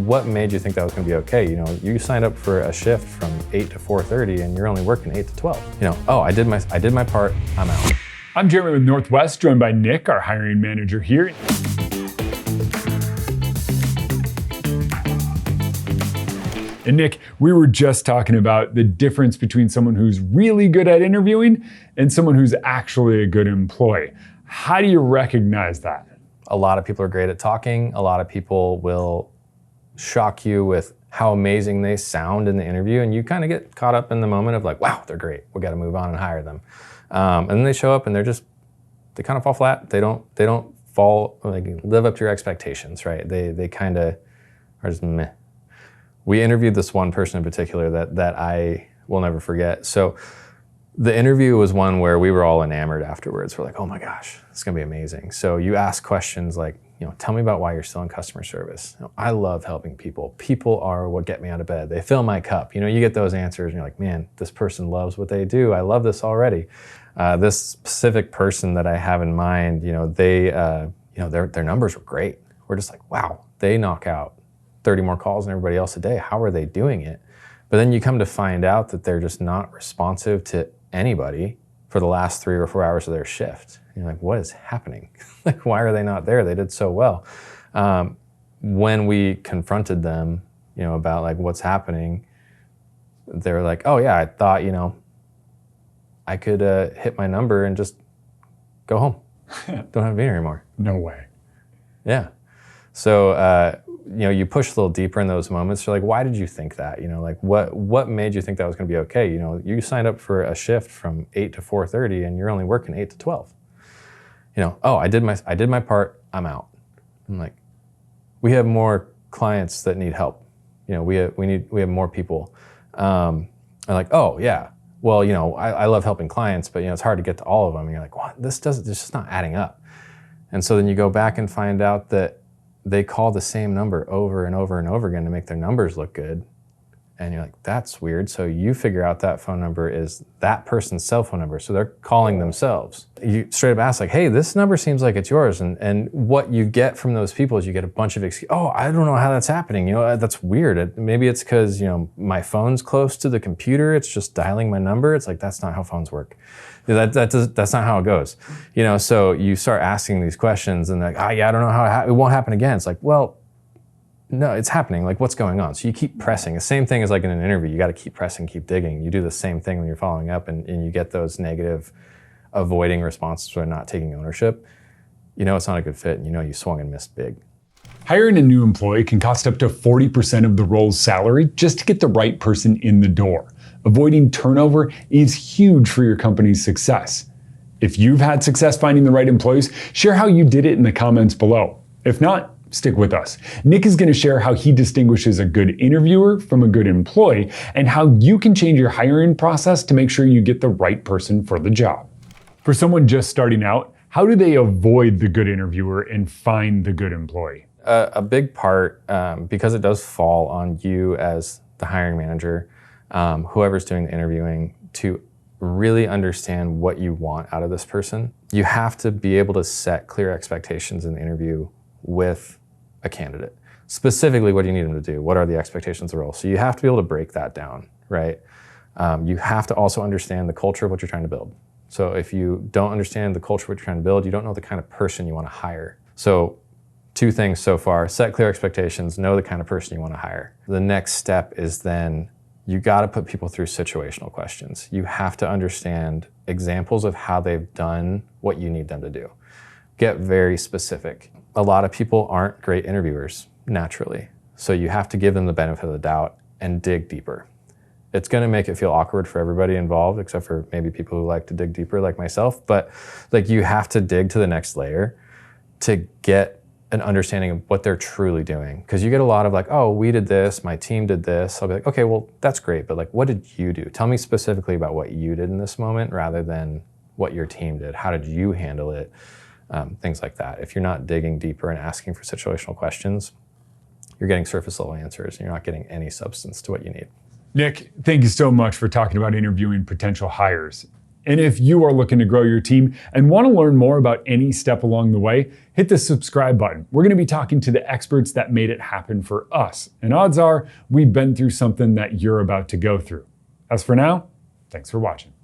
what made you think that was going to be okay? You know, you signed up for a shift from 8 to 4:30 and you're only working 8 to 12. You know, oh, I did my part, I'm out. I'm Jeremy with Northwest, joined by Nick, our hiring manager here. And Nick, we were just talking about the difference between someone who's really good at interviewing and someone who's actually a good employee. How do you recognize that? A lot of people are great at talking. A lot of people will shock you with how amazing they sound in the interview, and you kind of get caught up in the moment of like, wow, they're great. We got to move on and hire them. And then they show up and they kind of fall flat. They don't fall, like, live up to your expectations, right? They kind of are just meh. We interviewed this one person in particular that I will never forget. So the interview was one where we were all enamored afterwards. We're like, oh my gosh, it's gonna be amazing. So you ask questions like, you know, tell me about why you're still in customer service. You know, I love helping people. People are what get me out of bed. They fill my cup. You know, you get those answers and you're like, man, this person loves what they do. I love this already. This specific person that I have in mind, you know, their numbers were great. We're just like, wow, they knock out 30 more calls than everybody else a day. How are they doing it? But then you come to find out that they're just not responsive to anybody for the last 3 or 4 hours of their shift. And you're like, what is happening? Like, why are they not there? They did so well. When we confronted them, you know, about like what's happening, they were like, oh yeah, I thought, you know, I could hit my number and just go home. Don't have to be here anymore. No way. Yeah. So, you know, you push a little deeper in those moments. You're like, why did you think that? You know, like what made you think that was going to be okay? You know, you signed up for a shift from 8 to 4:30 and you're only working 8 to 12. You know, oh, I did my part, I'm out. I'm like, we have more clients that need help. You know, we have more people. I'm like, oh yeah, well, you know, I love helping clients, but you know, it's hard to get to all of them. And you're like, what? This is just not adding up. And so then you go back and find out that they call the same number over and over and over again to make their numbers look good. And you're like, that's weird. So you figure out that phone number is that person's cell phone number. So they're calling themselves. You straight up ask like, hey, this number seems like it's yours. And what you get from those people is you get a bunch of excuses. Oh, I don't know how that's happening. You know, that's weird. Maybe it's because, you know, my phone's close to the computer. It's just dialing my number. It's like, that's not how phones work. That's not how it goes. You know, so you start asking these questions and like, yeah, I don't know how it won't happen again. It's like, well, no, it's happening. Like, what's going on? So you keep pressing. The same thing as like in an interview. You got to keep pressing, keep digging. You do the same thing when you're following up and you get those negative avoiding responses or not taking ownership. You know it's not a good fit and you know you swung and missed big. Hiring a new employee can cost up to 40% of the role's salary just to get the right person in the door. Avoiding turnover is huge for your company's success. If you've had success finding the right employees, share how you did it in the comments below. If not, stick with us. Nick is going to share how he distinguishes a good interviewer from a good employee and how you can change your hiring process to make sure you get the right person for the job. For someone just starting out, how do they avoid the good interviewer and find the good employee? A big part, because it does fall on you as the hiring manager, whoever's doing the interviewing, to really understand what you want out of this person. You have to be able to set clear expectations in the interview with a candidate. Specifically, what do you need them to do? What are the expectations of the role? So you have to be able to break that down, right? You have to also understand the culture of what you're trying to build. So if you don't understand the culture of what you're trying to build, you don't know the kind of person you want to hire. So 2 things so far: set clear expectations, know the kind of person you want to hire. The next step is then you got to put people through situational questions. You have to understand examples of how they've done what you need them to do. Get very specific. A lot of people aren't great interviewers naturally, so you have to give them the benefit of the doubt and dig deeper. It's going to make it feel awkward for everybody involved, except for maybe people who like to dig deeper like myself, but like you have to dig to the next layer to get an understanding of what they're truly doing. Because you get a lot of like, oh, we did this, my team did this. I'll be like, okay, well, that's great, but like, what did you do? Tell me specifically about what you did in this moment rather than what your team did. How did you handle it? Things like that. If you're not digging deeper and asking for situational questions, you're getting surface level answers and you're not getting any substance to what you need. Nick, thank you so much for talking about interviewing potential hires. And if you are looking to grow your team and want to learn more about any step along the way, hit the subscribe button. We're going to be talking to the experts that made it happen for us. And odds are we've been through something that you're about to go through. As for now, thanks for watching.